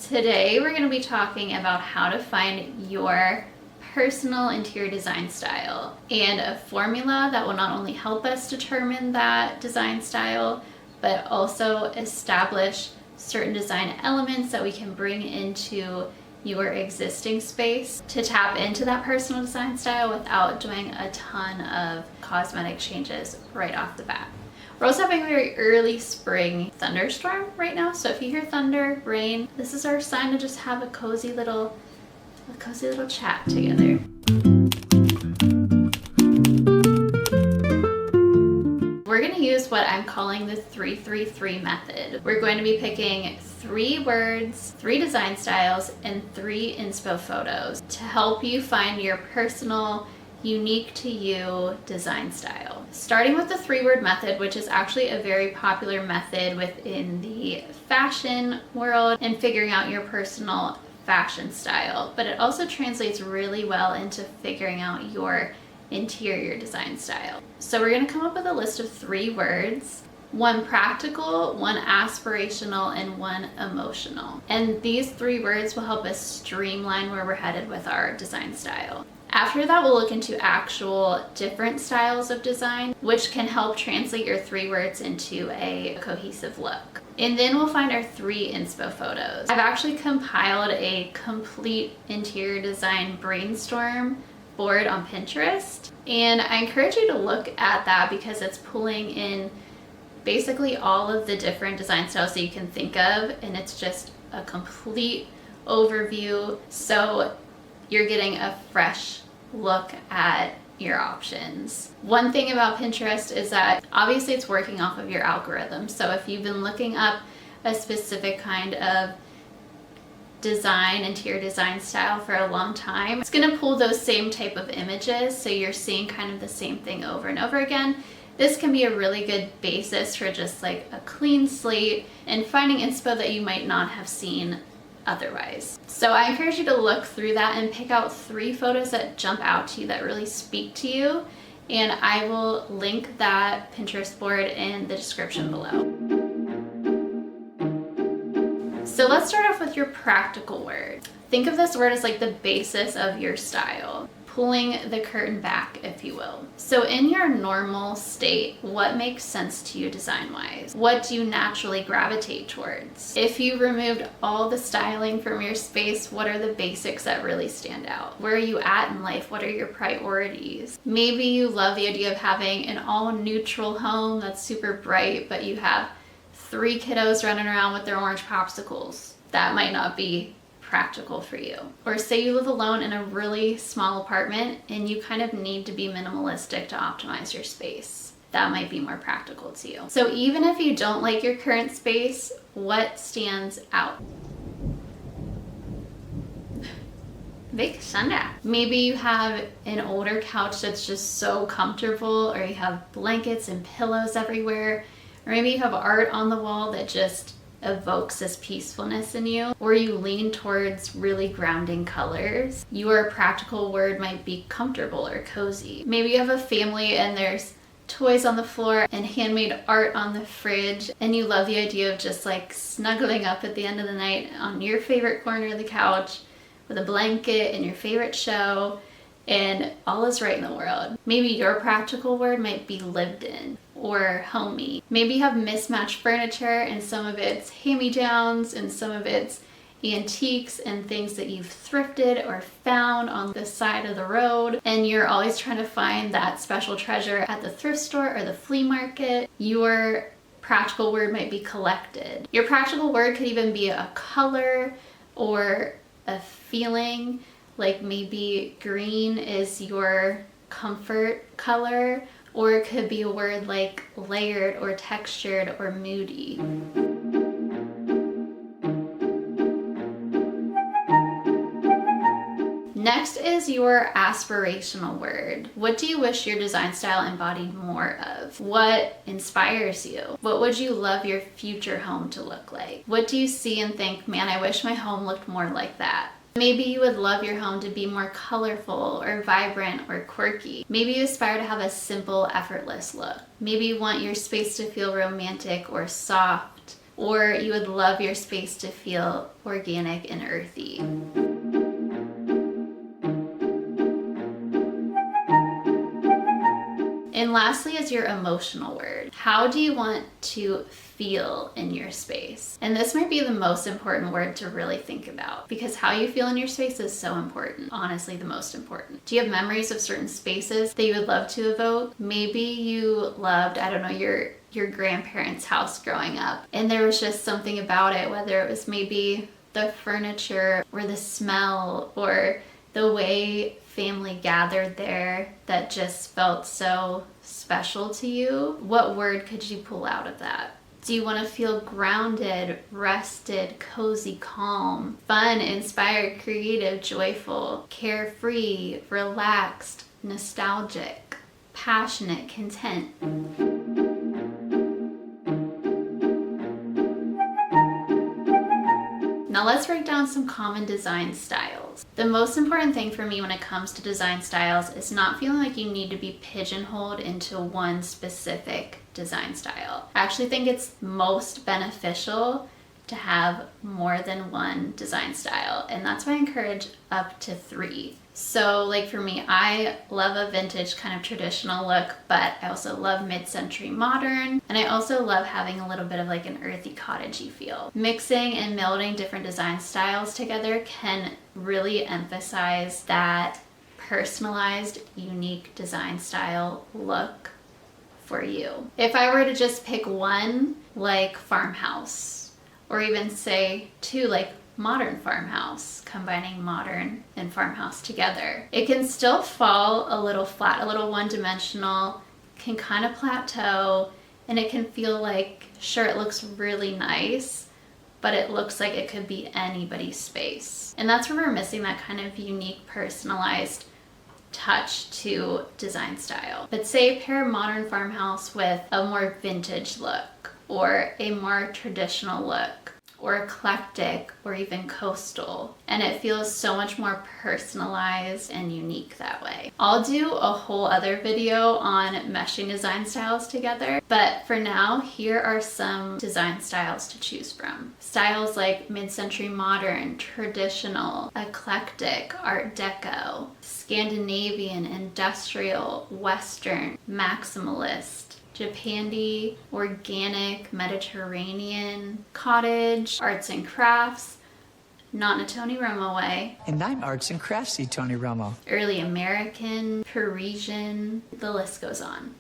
Today we're going to be talking about how to find your personal interior design style and a formula that will not only help us determine that design style, but also establish certain design elements that we can bring into your existing space to tap into that personal design style without doing a ton of cosmetic changes right off the bat. We're also having a very early spring thunderstorm right now, so if you hear thunder, rain, this is our sign to just have a cozy little chat together. We're going to use what I'm calling the 3-3-3 method. We're going to be picking 3 words, 3 design styles, and 3 inspo photos to help you find your personal, unique to you design style. Starting with the 3-word method, which is actually a very popular method within the fashion world and figuring out your personal fashion style, but it also translates really well into figuring out your interior design style. So we're going to come up with a list of 3 words, 1 practical, 1 aspirational, and 1 emotional. And these 3 words will help us streamline where we're headed with our design style. After that, we'll look into actual different styles of design, which can help translate your 3 words into a cohesive look. And then we'll find our 3 inspo photos. I've actually compiled a complete interior design brainstorm board on Pinterest, and I encourage you to look at that because it's pulling in basically all of the different design styles that you can think of, and it's just a complete overview, so you're getting a fresh look at your options. One thing about Pinterest is that obviously it's working off of your algorithm, so if you've been looking up a specific kind of design, interior design style for a long time, it's going to pull those same type of images, so you're seeing kind of the same thing over and over again. This can be a really good basis for just like a clean slate and finding inspo that you might not have seen otherwise. So I encourage you to look through that and pick out 3 photos that jump out to you, that really speak to you, and I will link that Pinterest board in the description below. So let's start off with your practical word. Think of this word as like the basis of your style, pulling the curtain back, if you will. So in your normal state, what makes sense to you design-wise? What do you naturally gravitate towards? If you removed all the styling from your space, what are the basics that really stand out? Where are you at in life? What are your priorities? Maybe you love the idea of having an all-neutral home that's super bright, but you have 3 kiddos running around with their orange popsicles. That might not be practical for you. Or say you live alone in a really small apartment and you kind of need to be minimalistic to optimize your space. That might be more practical to you. So even if you don't like your current space, what stands out? Big Sunday. Maybe you have an older couch that's just so comfortable, or you have blankets and pillows everywhere, or maybe you have art on the wall that just evokes this peacefulness in you, or you lean towards really grounding colors. Your practical word might be comfortable or cozy. Maybe you have a family and there's toys on the floor and handmade art on the fridge, and you love the idea of just like snuggling up at the end of the night on your favorite corner of the couch with a blanket and your favorite show, and all is right in the world. Maybe your practical word might be lived in or homey. Maybe you have mismatched furniture, and some of it's hand-me-downs and some of it's antiques and things that you've thrifted or found on the side of the road, and you're always trying to find that special treasure at the thrift store or the flea market. Your practical word might be collected. Your practical word could even be a color or a feeling, like maybe green is your comfort color, or it could be a word like layered or textured or moody. Next is your aspirational word. What do you wish your design style embodied more of? What inspires you? What would you love your future home to look like? What do you see and think, man, I wish my home looked more like that? Maybe you would love your home to be more colorful or vibrant or quirky. Maybe you aspire to have a simple, effortless look. Maybe you want your space to feel romantic or soft or you would love your space to feel organic and earthy. And lastly is your emotional word. How do you want to feel in your space? And this might be the most important word to really think about, because how you feel in your space is so important, honestly the most important. Do you have memories of certain spaces that you would love to evoke? Maybe you loved, I don't know, your grandparents' house growing up, and there was just something about it, whether it was maybe the furniture or the smell or the way family gathered there that just felt so special to you. What word could you pull out of that? Do you want to feel grounded, rested, cozy, calm, fun, inspired, creative, joyful, carefree, relaxed, nostalgic, passionate, content? Now let's break down some common design styles. The most important thing for me when it comes to design styles is not feeling like you need to be pigeonholed into one specific design style. I actually think it's most beneficial to have more than one design style, and that's why I encourage up to 3. So like for me, I love a vintage kind of traditional look, but I also love mid-century modern, and I also love having a little bit of like an earthy cottagey feel. Mixing and melding different design styles together can really emphasize that personalized, unique design style look for you. If I were to just pick one, like farmhouse, or even say 2, like modern farmhouse, combining modern and farmhouse together, it can still fall a little flat, a little one-dimensional, can kind of plateau, and it can feel like, sure, it looks really nice, but it looks like it could be anybody's space. And that's where we're missing that kind of unique, personalized touch to design style. But say pair modern farmhouse with a more vintage look, or a more traditional look, or eclectic, or even coastal, and it feels so much more personalized and unique that way. I'll do a whole other video on meshing design styles together, but for now, here are some design styles to choose from. Styles like mid-century modern, traditional, eclectic, art deco, Scandinavian, industrial, western, maximalist, Japandi, organic, Mediterranean, cottage, arts and crafts, not in a Tony Romo way. And I'm arts and craftsy Tony Romo. Early American, Parisian, the list goes on.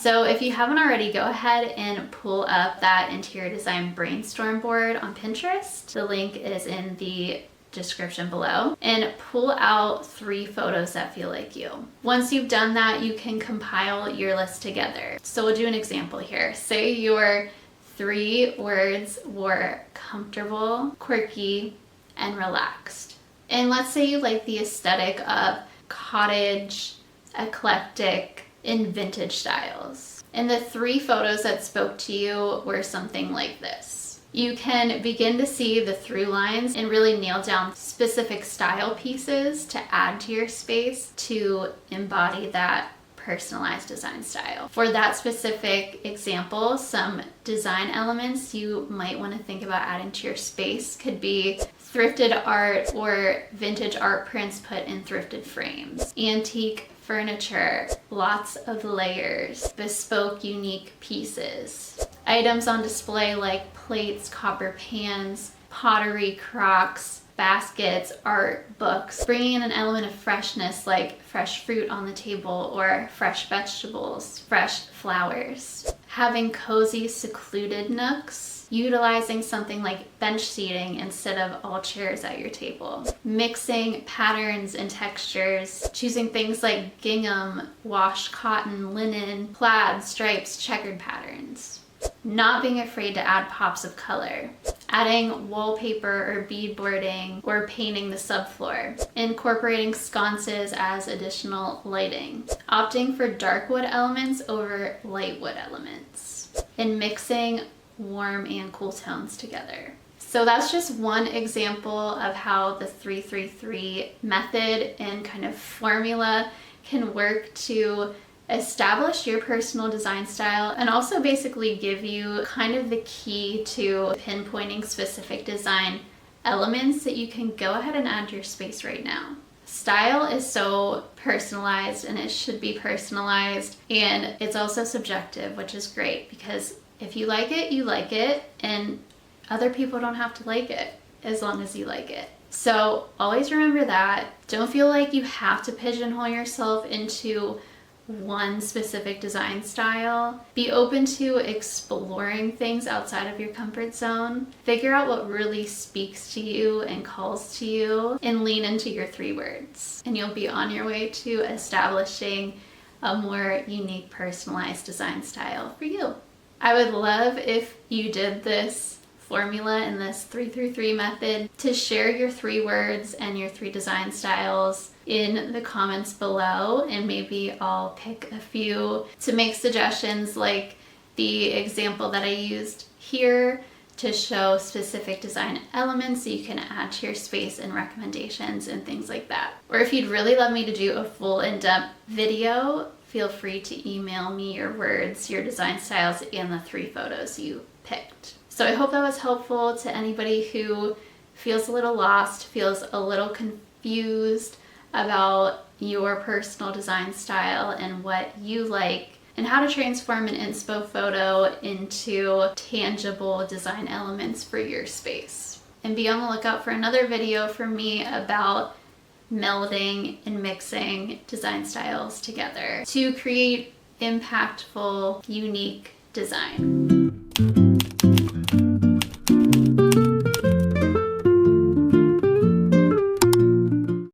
So if you haven't already, go ahead and pull up that interior design brainstorm board on Pinterest. The link is in the description below, and pull out 3 photos that feel like you. Once you've done that, you can compile your list together. So we'll do an example here. Say your 3 words were comfortable, quirky, and relaxed. And let's say you like the aesthetic of cottage, eclectic, and vintage styles. And the 3 photos that spoke to you were something like this. You can begin to see the through lines and really nail down specific style pieces to add to your space to embody that personalized design style. For that specific example, some design elements you might want to think about adding to your space could be thrifted art or vintage art prints put in thrifted frames, antique furniture, lots of layers, bespoke unique pieces, items on display like plates, copper pans, pottery, crocks, baskets, art, books, bringing in an element of freshness like fresh fruit on the table or fresh vegetables, fresh flowers. Having cozy, secluded nooks, utilizing something like bench seating instead of all chairs at your table. Mixing patterns and textures, choosing things like gingham, wash cotton, linen, plaid, stripes, checkered patterns. Not being afraid to add pops of color, adding wallpaper or beadboarding or painting the subfloor, incorporating sconces as additional lighting, opting for dark wood elements over light wood elements, and mixing warm and cool tones together. So that's just one example of how the 333 method and kind of formula can work to establish your personal design style, and also basically give you kind of the key to pinpointing specific design elements that you can go ahead and add to your space right now. Style is so personalized, and it should be personalized, and it's also subjective, which is great because if you like it, you like it, and other people don't have to like it as long as you like it. So always remember that. Don't feel like you have to pigeonhole yourself into one specific design style. Be open to exploring things outside of your comfort zone. Figure out what really speaks to you and calls to you, and lean into your 3 words. And you'll be on your way to establishing a more unique, personalized design style for you. I would love if you did this formula in this 3-3-3 method to share your 3 words and your 3 design styles in the comments below, and maybe I'll pick a few to make suggestions like the example that I used here to show specific design elements so you can add to your space and recommendations and things like that. Or if you'd really love me to do a full in-depth video, feel free to email me your words, your design styles, and the 3 photos you picked. So I hope that was helpful to anybody who feels a little lost, feels a little confused about your personal design style and what you like, and how to transform an inspo photo into tangible design elements for your space. And be on the lookout for another video from me about melding and mixing design styles together to create impactful, unique design.